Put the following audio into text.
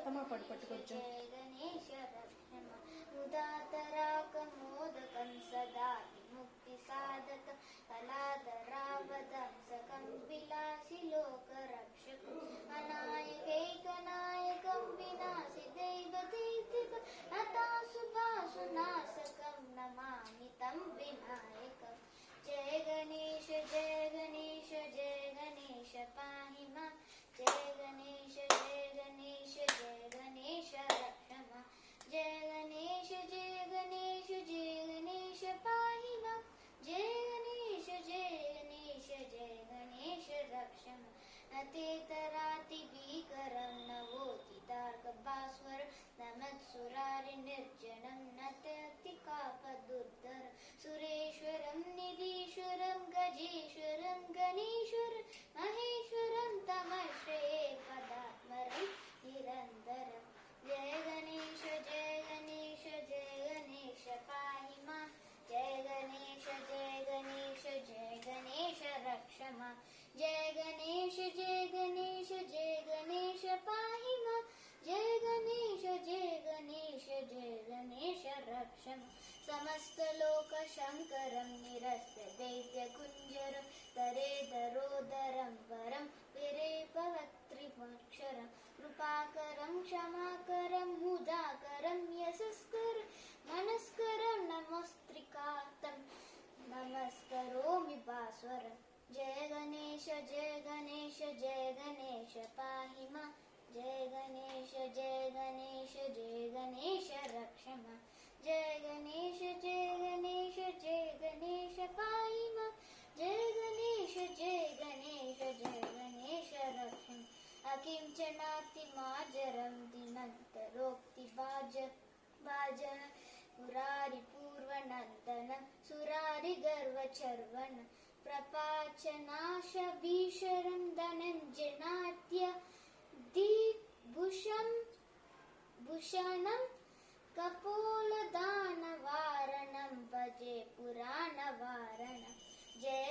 అత్తమ్మ పట్టు కొంచెం. గణేశ రక్షమ ఉదాతరాకమోదకం సదా ముక్తి సాధకం కళాధరావదంసకం విలాసి లోక రక్షకం అనాయకైకనాయకం వినాశి దైవదైతికం నతాసుభాసునాశకం నమామి తం వినాయకం. జయ గణేశ జయ గణేశ జయ గణేశ పాహి మాం. జయ గణేశ జయ గణేశ జయ గణేశ రక్షమ. జయ గణేశ జయ గణేశ జయ గణేశ పాహి మాం. జయ గణేశ జయ గణేశ జయ గణేశ రక్షమ. నతేతరాతి భీకరం నవోదితార్కభాస్వరం నమత్సురారి నిర్జనం నతతి కాపదుర్ధరం సురేశ్వరం నిధీశ్వరం గజేశ్వరం గణేశ్వరం మహేశ్వరం తమశ్రయే పదాత్మరం నిరంతరం. జయ గణేశ జయ గణేశ జయ గణేశ పాహి మాం. జయ గణేశ జయ గణేశ జయ గణేశ రక్షమ. జయ గణేశ జయ గణేశ జయ గణేశ పాహి మాం. జయ గణేశ జయ గణేశ జయ గణేశ రక్షమ. సమస్తలోక శంకరం నిరస్య దైత్య కుంజరం తరేధరోదరం వరం విరేపవత్రిమక్షరం కృపాకరం క్షమాకరం ముదాకరం యశస్కరం మనస్కరం నమస్త్రికాతం నమస్కరోమి భాస్వరం. జయ గణేశ జయ గణేశ జయ గణేశ పాహి మాం. జయ గణేశ జయ గణేశ జయ గణేశ రక్షమ. జయ గణేశ జయ గణేశ జయ గణేశ పాహి మాం. జయ గణేశ జయ గణేశ జయ గణేశ రక్షమ. అకించనాతి మాజరం దినంతరోక్తి భాజన పురారి పూర్వనందనం సురారి గర్వచర్వణ ప్రపాచనాశ భీషరం ధనంజనాట్య భూషణం కపోలదానవారణం భజే పురాణవారణం. జయ